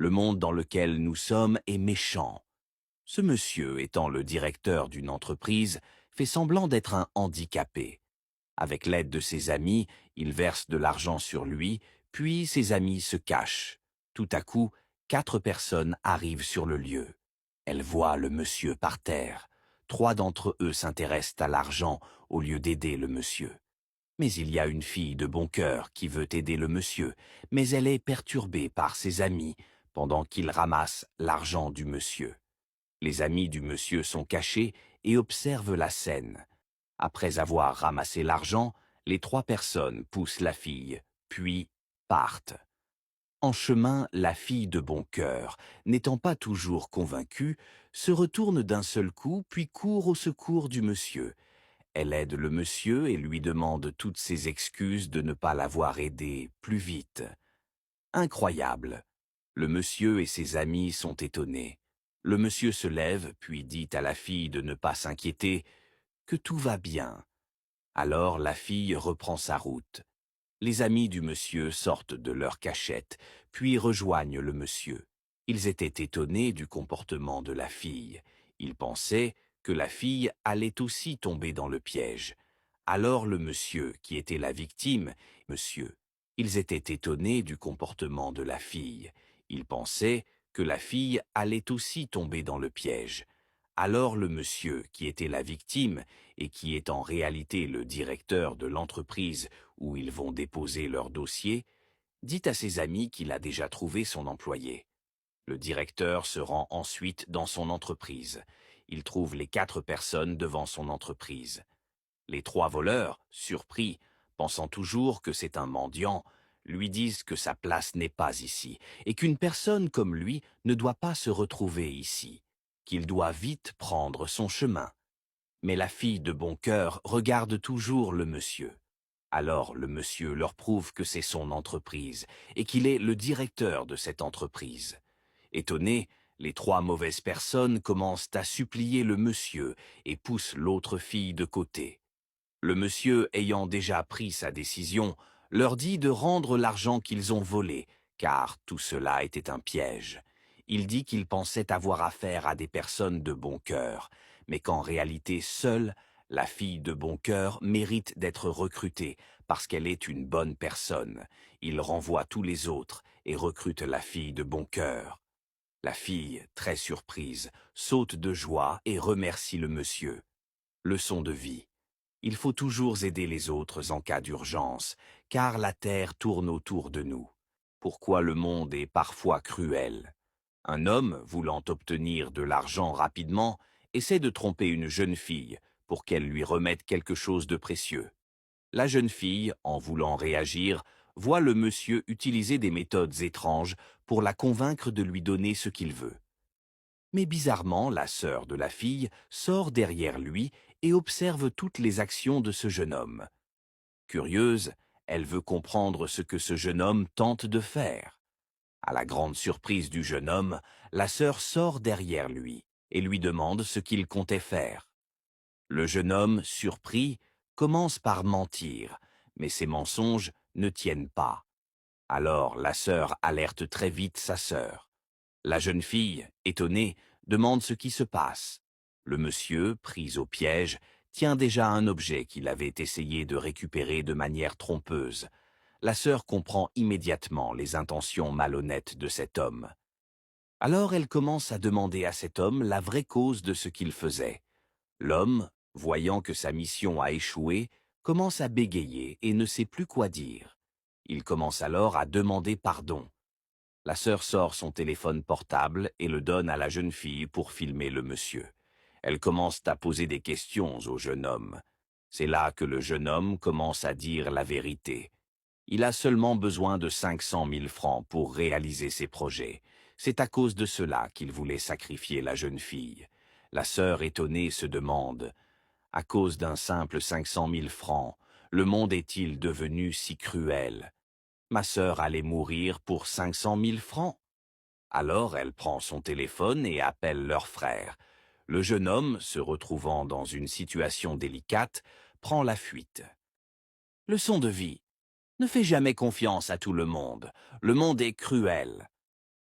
Le monde dans lequel nous sommes est méchant. Ce monsieur, étant le directeur d'une entreprise, fait semblant d'être un handicapé. Avec l'aide de ses amis, il verse de l'argent sur lui, puis ses amis se cachent. Tout à coup, 4 personnes arrivent sur le lieu. Elles voient le monsieur par terre. 3 d'entre eux s'intéressent à l'argent au lieu d'aider le monsieur. Mais il y a une fille de bon cœur qui veut aider le monsieur, mais elle est perturbée par ses amis pendant qu'ils ramassent l'argent du monsieur. Les amis du monsieur sont cachés et observent la scène. Après avoir ramassé l'argent, les 3 personnes poussent la fille, puis partent. En chemin, la fille de bon cœur, n'étant pas toujours convaincue, se retourne d'un seul coup, puis court au secours du monsieur. Elle aide le monsieur et lui demande toutes ses excuses de ne pas l'avoir aidé plus vite. Incroyable! Le monsieur et ses amis sont étonnés. Le monsieur se lève, puis dit à la fille de ne pas s'inquiéter, que tout va bien. Alors la fille reprend sa route. Les amis du monsieur sortent de leur cachette, puis rejoignent le monsieur. Ils étaient étonnés du comportement de la fille. Ils pensaient que la fille allait aussi tomber dans le piège. Alors le monsieur, qui était la victime, monsieur. Ils étaient étonnés du comportement de la fille. Ils pensaient que la fille allait aussi tomber dans le piège. Alors le monsieur, qui était la victime et qui est en réalité le directeur de l'entreprise où ils vont déposer leur dossier, dit à ses amis qu'il a déjà trouvé son employé. Le directeur se rend ensuite dans son entreprise. Il trouve les 4 personnes devant son entreprise. Les 3 voleurs, surpris, pensant toujours que c'est un mendiant, lui disent que sa place n'est pas ici et qu'une personne comme lui ne doit pas se retrouver ici, qu'il doit vite prendre son chemin. Mais la fille de bon cœur regarde toujours le monsieur. Alors le monsieur leur prouve que c'est son entreprise et qu'il est le directeur de cette entreprise. Étonnés, les 3 mauvaises personnes commencent à supplier le monsieur et poussent l'autre fille de côté. Le monsieur, ayant déjà pris sa décision, leur dit de rendre l'argent qu'ils ont volé, car tout cela était un piège. Il dit qu'il pensait avoir affaire à des personnes de bon cœur, mais qu'en réalité seule, la fille de bon cœur mérite d'être recrutée parce qu'elle est une bonne personne. Il renvoie tous les autres et recrute la fille de bon cœur. La fille, très surprise, saute de joie et remercie le monsieur. Leçon de vie. Il faut toujours aider les autres en cas d'urgence, car la terre tourne autour de nous. Pourquoi le monde est parfois cruel? Un homme, voulant obtenir de l'argent rapidement, essaie de tromper une jeune fille pour qu'elle lui remette quelque chose de précieux. La jeune fille, en voulant réagir, voit le monsieur utiliser des méthodes étranges pour la convaincre de lui donner ce qu'il veut. Mais bizarrement, la sœur de la fille sort derrière lui et observe toutes les actions de ce jeune homme. Curieuse, elle veut comprendre ce que ce jeune homme tente de faire. À la grande surprise du jeune homme, la sœur sort derrière lui et lui demande ce qu'il comptait faire. Le jeune homme, surpris, commence par mentir, mais ses mensonges ne tiennent pas. Alors la sœur alerte très vite sa sœur. La jeune fille, étonnée, demande ce qui se passe. Le monsieur, pris au piège, tient déjà un objet qu'il avait essayé de récupérer de manière trompeuse. La sœur comprend immédiatement les intentions malhonnêtes de cet homme. Alors elle commence à demander à cet homme la vraie cause de ce qu'il faisait. L'homme, voyant que sa mission a échoué, commence à bégayer et ne sait plus quoi dire. Il commence alors à demander pardon. La sœur sort son téléphone portable et le donne à la jeune fille pour filmer le monsieur. Elle commence à poser des questions au jeune homme. C'est là que le jeune homme commence à dire la vérité. Il a seulement besoin de 500 000 francs pour réaliser ses projets. C'est à cause de cela qu'il voulait sacrifier la jeune fille. La sœur étonnée se demande, à cause d'un simple 500 000 francs, le monde est-il devenu si cruel? Ma sœur allait mourir pour 500 000 francs. Alors elle prend son téléphone et appelle leur frère. Le jeune homme, se retrouvant dans une situation délicate, prend la fuite. Leçon de vie. Ne fais jamais confiance à tout le monde. Le monde est cruel.